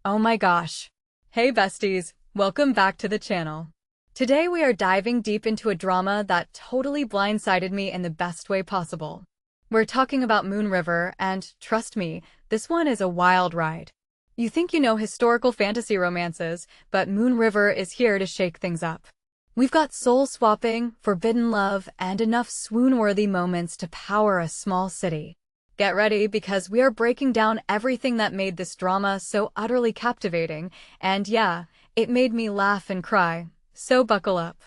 Oh my gosh. Hey besties, welcome back to the channel. Today we are diving deep into a drama that totally blindsided me in the best way possible. We're talking about Moon River, and trust me, this one is a wild ride. You think you know historical fantasy romances, but Moon River is here to shake things up. We've got soul-swapping, forbidden love, and enough swoon-worthy moments to power a small city. Get ready, because we are breaking down everything that made this drama so utterly captivating, and yeah, it made me laugh and cry, so buckle up.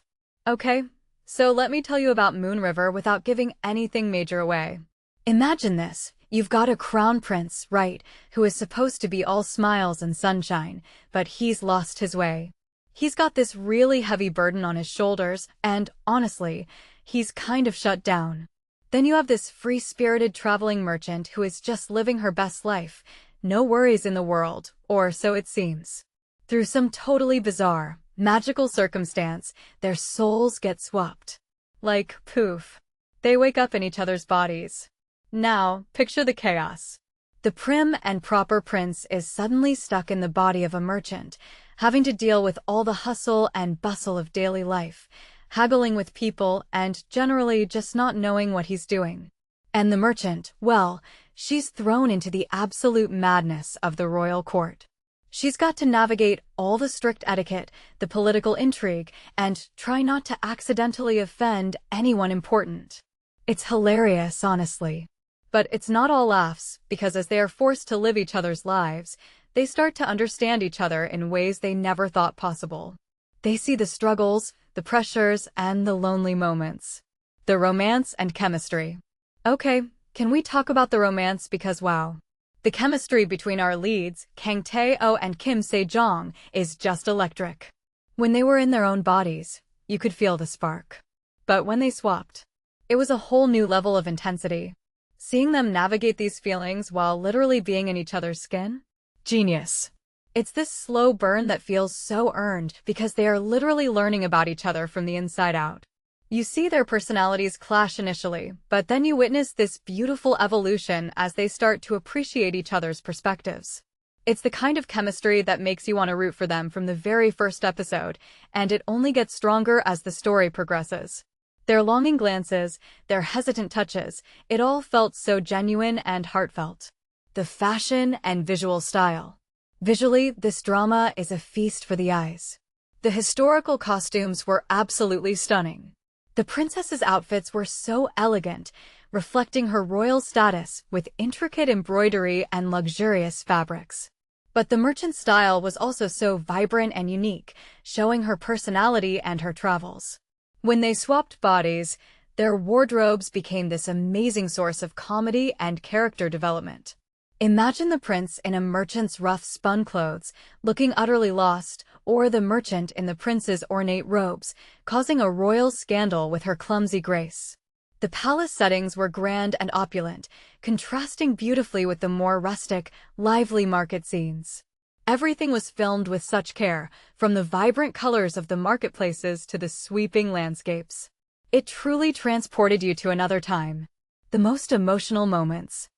Okay, so let me tell you about Moon River without giving anything major away. Imagine this. You've got a crown prince, right, who is supposed to be all smiles and sunshine, but he's lost his way. He's got this really heavy burden on his shoulders, and honestly, he's kind of shut down. Then you have this free-spirited traveling merchant who is just living her best life, no worries in the world, or so it seems. Through some totally bizarre, magical circumstance, their souls get swapped. Like, poof. They wake up in each other's bodies. Now, picture the chaos. The prim and proper prince is suddenly stuck in the body of a merchant, having to deal with all the hustle and bustle of daily life, haggling with people, and generally just not knowing what he's doing. And the merchant, well, she's thrown into the absolute madness of the royal court. She's got to navigate all the strict etiquette, the political intrigue, and try not to accidentally offend anyone important. It's hilarious, honestly. But it's not all laughs, because as they are forced to live each other's lives, they start to understand each other in ways they never thought possible. They see the struggles, the pressures, and the lonely moments. The romance and chemistry. Okay, can we talk about the romance because wow. The chemistry between our leads, Kang Tae-oh and Kim Se-jong, is just electric. When they were in their own bodies, you could feel the spark. But when they swapped, it was a whole new level of intensity. Seeing them navigate these feelings while literally being in each other's skin? Genius. It's this slow burn that feels so earned because they are literally learning about each other from the inside out. You see their personalities clash initially, but then you witness this beautiful evolution as they start to appreciate each other's perspectives. It's the kind of chemistry that makes you want to root for them from the very first episode, and it only gets stronger as the story progresses. Their longing glances, their hesitant touches, it all felt so genuine and heartfelt. The fashion and visual style. Visually, this drama is a feast for the eyes. The historical costumes were absolutely stunning. The princess's outfits were so elegant, reflecting her royal status with intricate embroidery and luxurious fabrics. But the merchant's style was also so vibrant and unique, showing her personality and her travels. When they swapped bodies, their wardrobes became this amazing source of comedy and character development. Imagine the prince in a merchant's rough spun clothes, looking utterly lost, or the merchant in the prince's ornate robes, causing a royal scandal with her clumsy grace. The palace settings were grand and opulent, contrasting beautifully with the more rustic, lively market scenes. Everything was filmed with such care, from the vibrant colors of the marketplaces to the sweeping landscapes. It truly transported you to another time. The most emotional moments.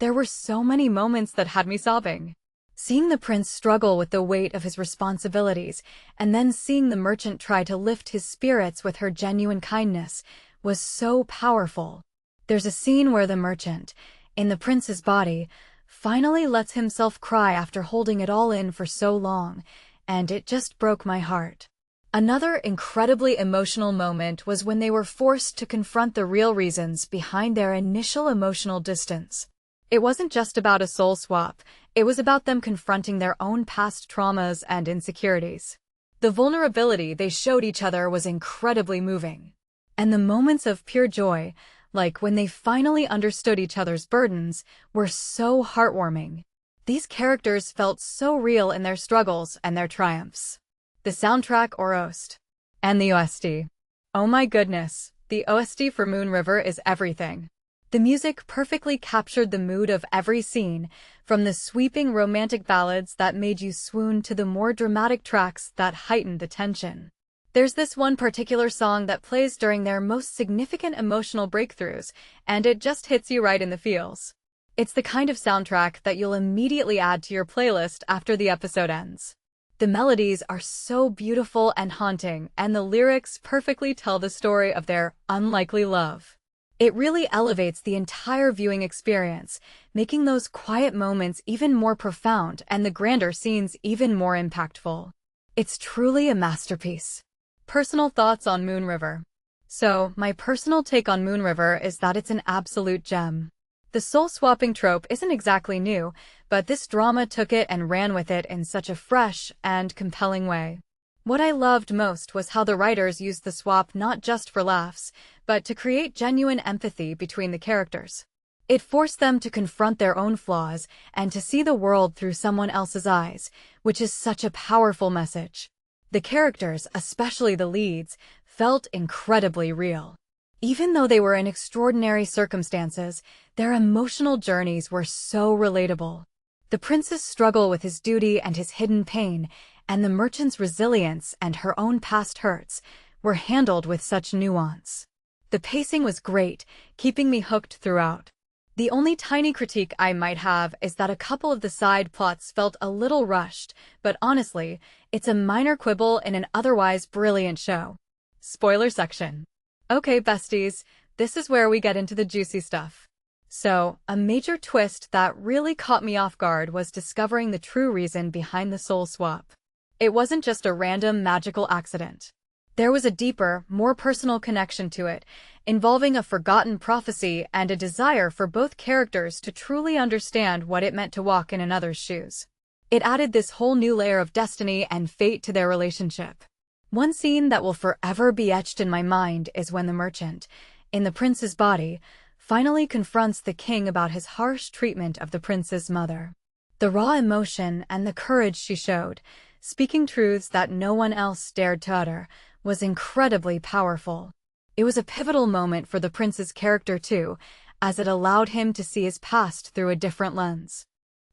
There were so many moments that had me sobbing. Seeing the prince struggle with the weight of his responsibilities, and then seeing the merchant try to lift his spirits with her genuine kindness, was so powerful. There's a scene where the merchant, in the prince's body, finally lets himself cry after holding it all in for so long, and it just broke my heart. Another incredibly emotional moment was when they were forced to confront the real reasons behind their initial emotional distance. It wasn't just about a soul swap, it was about them confronting their own past traumas and insecurities. The vulnerability they showed each other was incredibly moving. And the moments of pure joy, like when they finally understood each other's burdens, were so heartwarming. These characters felt so real in their struggles and their triumphs. The soundtrack or OST. And the OST. Oh my goodness, the OST for Moon River is everything. The music perfectly captured the mood of every scene, from the sweeping romantic ballads that made you swoon to the more dramatic tracks that heightened the tension. There's this one particular song that plays during their most significant emotional breakthroughs, and it just hits you right in the feels. It's the kind of soundtrack that you'll immediately add to your playlist after the episode ends. The melodies are so beautiful and haunting, and the lyrics perfectly tell the story of their unlikely love. It really elevates the entire viewing experience, making those quiet moments even more profound and the grander scenes even more impactful. It's truly a masterpiece. Personal thoughts on Moon River. So, my personal take on Moon River is that it's an absolute gem. The soul-swapping trope isn't exactly new, but this drama took it and ran with it in such a fresh and compelling way. What I loved most was how the writers used the swap not just for laughs, but to create genuine empathy between the characters. It forced them to confront their own flaws and to see the world through someone else's eyes, which is such a powerful message. The characters, especially the leads, felt incredibly real. Even though they were in extraordinary circumstances, their emotional journeys were so relatable. The prince's struggle with his duty and his hidden pain, and the merchant's resilience and her own past hurts, were handled with such nuance. The pacing was great, keeping me hooked throughout. The only tiny critique I might have is that a couple of the side plots felt a little rushed, but honestly, it's a minor quibble in an otherwise brilliant show. Spoiler section. Okay, besties, this is where we get into the juicy stuff. So, a major twist that really caught me off guard was discovering the true reason behind the soul swap. It wasn't just a random magical accident. There was a deeper, more personal connection to it, involving a forgotten prophecy and a desire for both characters to truly understand what it meant to walk in another's shoes. It added this whole new layer of destiny and fate to their relationship. One scene that will forever be etched in my mind is when the merchant, in the prince's body, finally confronts the king about his harsh treatment of the prince's mother. The raw emotion and the courage she showed, speaking truths that no one else dared to utter, was incredibly powerful. It was a pivotal moment for the prince's character too, as it allowed him to see his past through a different lens.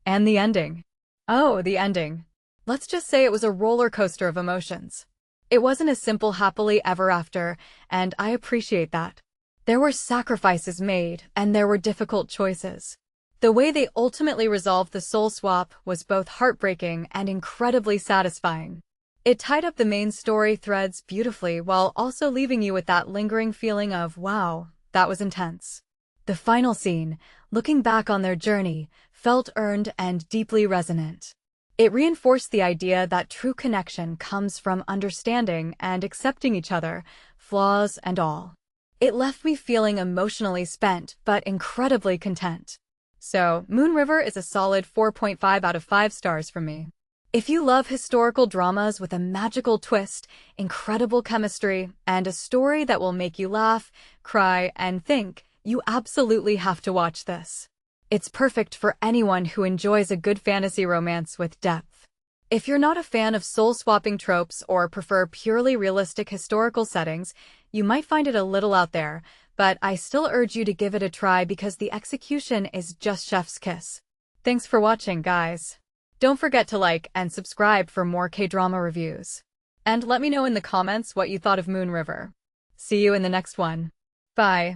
And the ending. Oh, the ending. Let's just say it was a roller coaster of emotions. It wasn't a simple happily ever after, and I appreciate that. There were sacrifices made, and there were difficult choices. The way they ultimately resolved the soul swap was both heartbreaking and incredibly satisfying. It tied up the main story threads beautifully while also leaving you with that lingering feeling of, wow, that was intense. The final scene, looking back on their journey, felt earned and deeply resonant. It reinforced the idea that true connection comes from understanding and accepting each other, flaws and all. It left me feeling emotionally spent, but incredibly content. So, Moon River is a solid 4.5 out of 5 stars for me. If you love historical dramas with a magical twist, incredible chemistry, and a story that will make you laugh, cry, and think, you absolutely have to watch this. It's perfect for anyone who enjoys a good fantasy romance with depth. If you're not a fan of soul-swapping tropes or prefer purely realistic historical settings, you might find it a little out there, but I still urge you to give it a try because the execution is just chef's kiss. Thanks for watching, guys. Don't forget to like and subscribe for more K-drama reviews. And let me know in the comments what you thought of Moon River. See you in the next one. Bye.